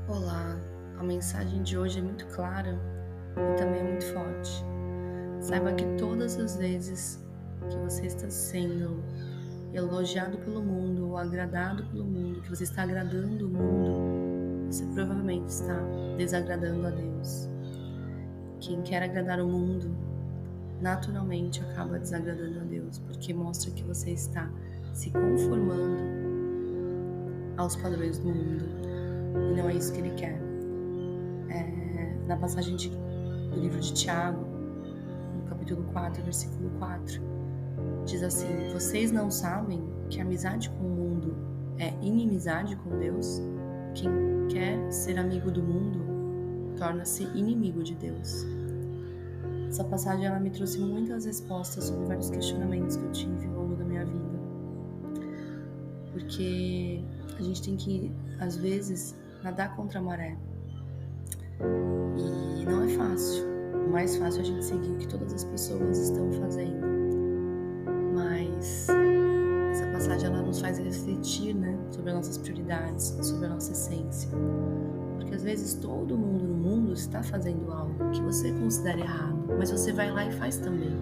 Olá, a mensagem de hoje é muito clara e também é muito forte. Saiba que todas as vezes que você está sendo elogiado pelo mundo ou agradado pelo mundo, que você está agradando o mundo, você provavelmente está desagradando a Deus. Quem quer agradar o mundo, naturalmente acaba desagradando a Deus, porque mostra que você está se conformando aos padrões do mundo e não é isso que Ele quer. Na passagem do livro de Tiago, no capítulo 4, versículo 4, diz assim: vocês não sabem que a amizade com o mundo é inimizade com Deus? Quem quer ser amigo do mundo torna-se inimigo de Deus. Essa passagem ela me trouxe muitas respostas sobre vários questionamentos que eu tive ao longo da minha vida. Porque a gente tem que, às vezes, nadar contra a maré. E não é fácil. O mais fácil é a gente seguir o que todas as pessoas estão fazendo. Mas essa passagem ela nos faz refletir, sobre as nossas prioridades, sobre a nossa essência. Porque às vezes todo mundo no mundo está fazendo algo que você considera errado, mas você vai lá e faz também.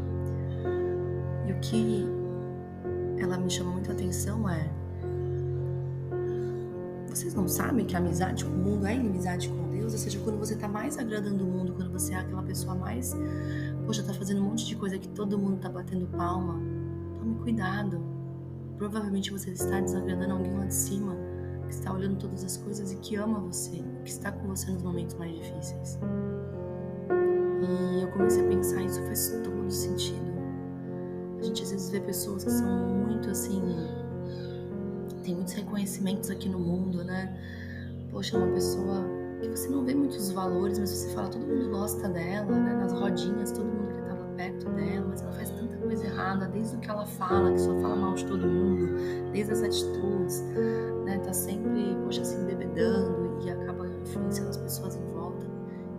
E o que ela me chama muita atenção é: vocês não sabem que a amizade com o mundo é inimizade com Deus? Ou seja, quando você está mais agradando o mundo, quando você é aquela pessoa mais, tá fazendo um monte de coisa que todo mundo está batendo palma, tome cuidado. Provavelmente você está desagradando alguém lá de cima, que está olhando todas as coisas e que ama você, que está com você nos momentos mais difíceis. E eu comecei a pensar, isso faz todo sentido. A gente às vezes vê pessoas que são muito assim, tem muitos reconhecimentos aqui no mundo, Poxa, uma pessoa que você não vê muitos valores, mas você fala, todo mundo gosta dela, nas rodinhas, todo mundo que estava perto dela, mas ela faz tanta coisa errada, desde o que ela fala, que só fala mal de todo mundo, desde as atitudes, tá sempre, se embebedando e acaba influenciando as pessoas em volta.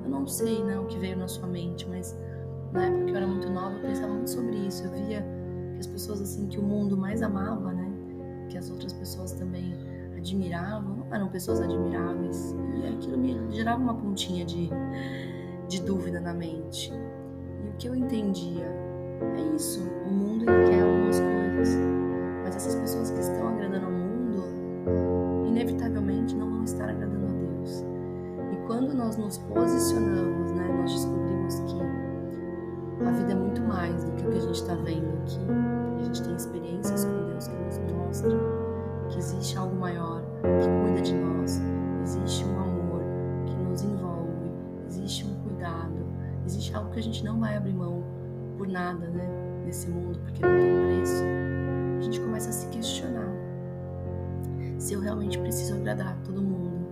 Eu não sei, o que veio na sua mente, mas na época que eu era muito nova, eu pensava muito sobre isso. Eu via que as pessoas, assim, que o mundo mais amava, que as outras pessoas também admiravam, não eram pessoas admiráveis. E aquilo me gerava uma pontinha de dúvida na mente. E o que eu entendia é isso: o mundo ele quer algumas coisas, mas essas pessoas que estão agradando ao mundo, inevitavelmente não vão estar agradando a Deus. E quando nós nos posicionamos, nós descobrimos que a vida é muito mais do que o que a gente está vendo aqui. A gente tem experiências com Deus que nos mostra que existe algo maior que cuida de nós, existe um amor que nos envolve, existe um cuidado, existe algo que a gente não vai abrir mão por nada, nesse mundo, porque não tem preço. A gente começa a se questionar se eu realmente preciso agradar todo mundo,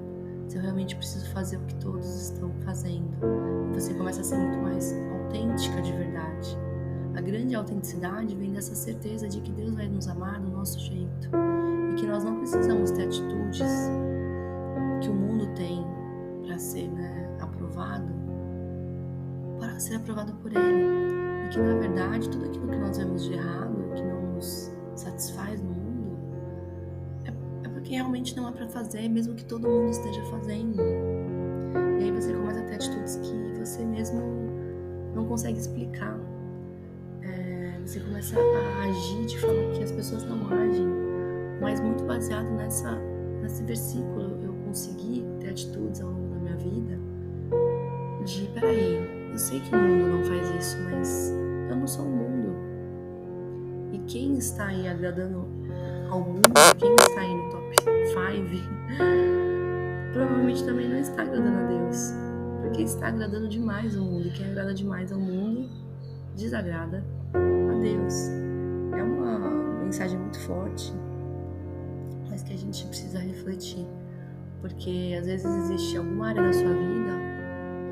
se eu realmente preciso fazer o que todos estão fazendo. E você começa a ser muito mais autêntica de verdade. A grande autenticidade vem dessa certeza de que Deus vai nos amar do nosso jeito e que nós não precisamos ter atitudes que o mundo tem para ser aprovado, para ser aprovado por Ele. E que na verdade tudo aquilo que nós vemos de errado, que não nos satisfaz no mundo, é porque realmente não é para fazer, mesmo que todo mundo esteja fazendo. E aí você começa a ter atitudes que você mesmo não consegue explicar. Você começa a agir de forma que as pessoas não agem, mas muito baseado nesse versículo. Eu consegui ter atitudes ao longo da minha vida de, peraí, eu sei que o mundo não faz isso, mas eu não sou o mundo. E quem está aí agradando ao mundo, quem está aí no top 5, provavelmente também não está agradando a Deus, porque está agradando demais ao mundo, e quem agrada demais ao mundo desagrada a Deus. É uma mensagem muito forte, mas que a gente precisa refletir, porque às vezes existe alguma área da sua vida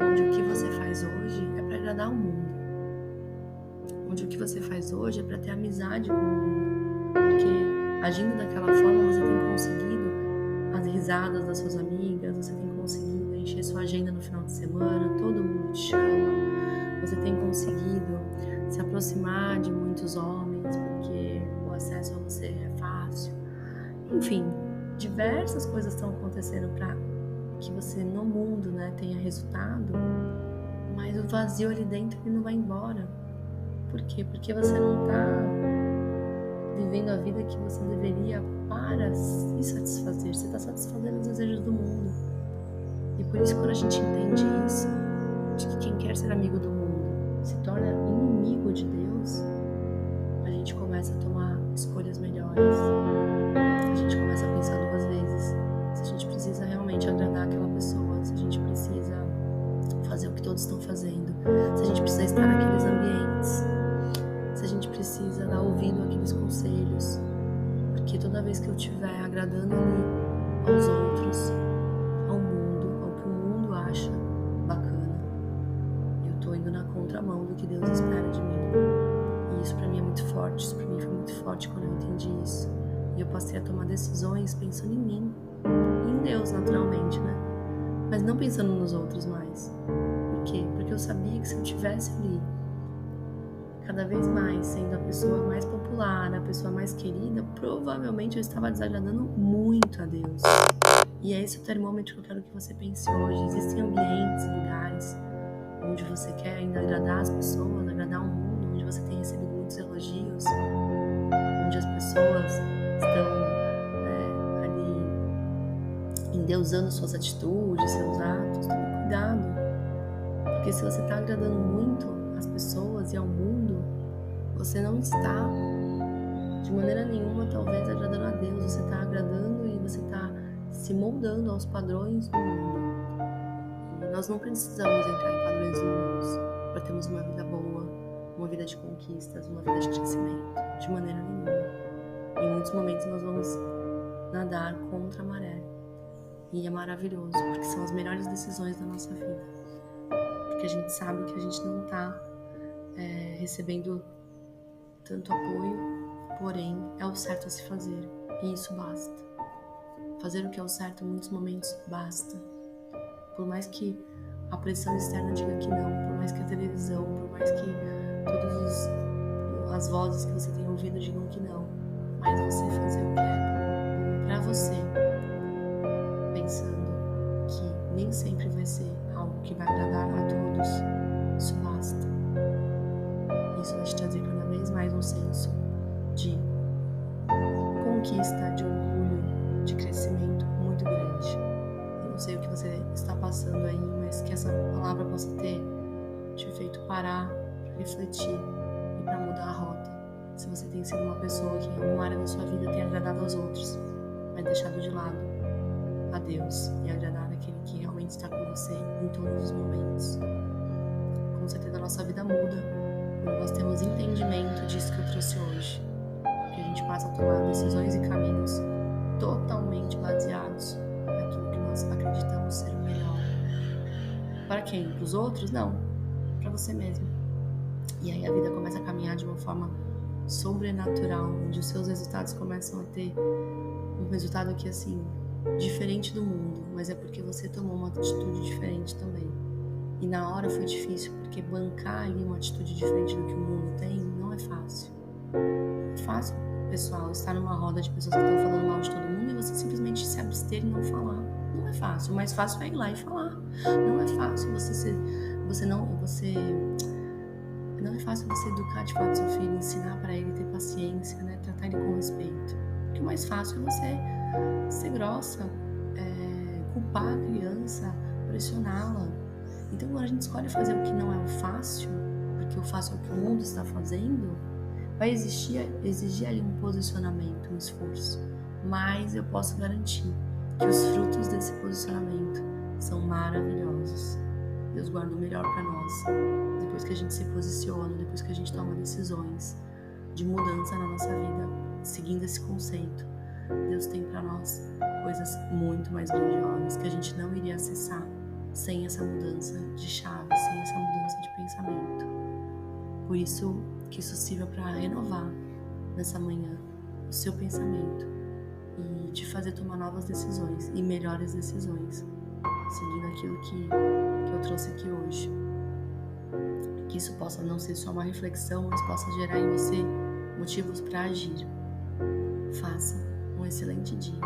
onde o que você faz hoje é para agradar o mundo, onde o que você faz hoje é para ter amizade com o mundo, porque agindo daquela forma você tem conseguido as risadas das suas amigas, você tem conseguido encher sua agenda no final de semana, todo mundo te chama, você tem conseguido se aproximar de muitos homens, porque o acesso a você é fácil. Enfim, diversas coisas estão acontecendo para que você no mundo, né, tenha resultado, mas o vazio ali dentro ele não vai embora. Por quê? Porque você não está vivendo a vida que você deveria para se satisfazer. Você está satisfazendo os desejos do mundo. E por isso, quando a gente entende isso, de que quem quer ser amigo do mundo se torna inimigo de Deus, a gente começa a tomar escolhas melhores. A gente começa a pensar duas vezes se a gente precisa realmente agradar aquela pessoa, se a gente precisa fazer o que todos estão fazendo, se a gente precisa estar naqueles ambientes, se a gente precisa dar ouvido àqueles conselhos, porque toda vez que eu estiver agradando ali aos outros, ao mundo, ao que o mundo acha bacana, eu tô indo na contramão do que Deus espera de mim. E isso pra mim é muito forte, isso pra mim foi muito forte quando eu entendi isso. E eu passei a tomar decisões pensando em mim, em Deus naturalmente, né? Mas não pensando nos outros mais. Por quê? Porque eu sabia que se eu estivesse ali, cada vez mais sendo a pessoa mais popular, a pessoa mais querida, provavelmente eu estava desagradando muito a Deus. E é esse o termômetro que eu quero que você pense hoje. Existem ambientes, lugares onde você quer ainda agradar as pessoas, agradar o mundo, onde você tem recebido muitos elogios, onde as pessoas estão ali endeusando suas atitudes, seus atos. Tome cuidado, porque se você está agradando muito as pessoas e ao mundo, você não está de maneira nenhuma talvez agradando a Deus. Você está agradando e você está se moldando aos padrões do mundo. E nós não precisamos entrar em padrões do mundo para termos uma vida boa, uma vida de conquistas, uma vida de crescimento, de maneira nenhuma. Em muitos momentos nós vamos nadar contra a maré. E é maravilhoso, porque são as melhores decisões da nossa vida. Porque a gente sabe que a gente não está recebendo tanto apoio, porém é o certo a se fazer. E isso basta. Fazer o que é o certo em muitos momentos basta. Por mais que a pressão externa diga que não, por mais que a televisão, por mais que todas as vozes que você tem ouvido digam que não, mas você fazer o que é pra você, pensando que nem sempre vai ser algo que vai agradar a todos, isso basta. Isso vai te trazer cada vez mais um senso de conquista, de orgulho, de crescimento muito grande. Eu não sei o que você está passando aí, mas que essa palavra possa ter te feito parar, para refletir e para mudar a rota. Se você tem sido uma pessoa que em alguma área da sua vida tem agradado aos outros, mas deixado de lado a Deus e agradar aquele que realmente está com você em todos os momentos. Com certeza a nossa vida muda quando nós temos entendimento disso que eu trouxe hoje. Que a gente passa a tomar decisões e caminhos totalmente baseados naquilo que nós acreditamos ser o melhor. Para quem? Para os outros? Não. Para você mesmo. E aí a vida começa a caminhar de uma forma sobrenatural, onde os seus resultados começam a ter um resultado que, assim, diferente do mundo, mas é porque você tomou uma atitude diferente também. E na hora foi difícil, porque bancar ali uma atitude diferente do que o mundo tem não é fácil. É fácil, pessoal, estar numa roda de pessoas que estão falando mal de todo mundo e você simplesmente se abster e não falar. Não é fácil. O mais fácil é ir lá e falar. Não é fácil não é fácil você educar de fato seu filho, ensinar para ele ter paciência, né? Tratar ele com respeito. Porque o mais fácil é você ser grossa, culpar a criança, pressioná-la. Então, quando a gente escolhe fazer o que não é o fácil, porque o fácil é o que o mundo está fazendo, vai exigir ali um posicionamento, um esforço. Mas eu posso garantir que os frutos desse posicionamento são maravilhosos. Deus guarda o melhor para nós. Depois que a gente se posiciona, depois que a gente toma decisões de mudança na nossa vida, seguindo esse conceito, Deus tem para nós coisas muito mais grandiosas que a gente não iria acessar sem essa mudança de chave, sem essa mudança de pensamento. Por isso que isso sirva para renovar nessa manhã o seu pensamento e te fazer tomar novas decisões e melhores decisões, seguindo aquilo que eu trouxe aqui hoje. Que isso possa não ser só uma reflexão, mas possa gerar em você motivos para agir. Faça um excelente dia.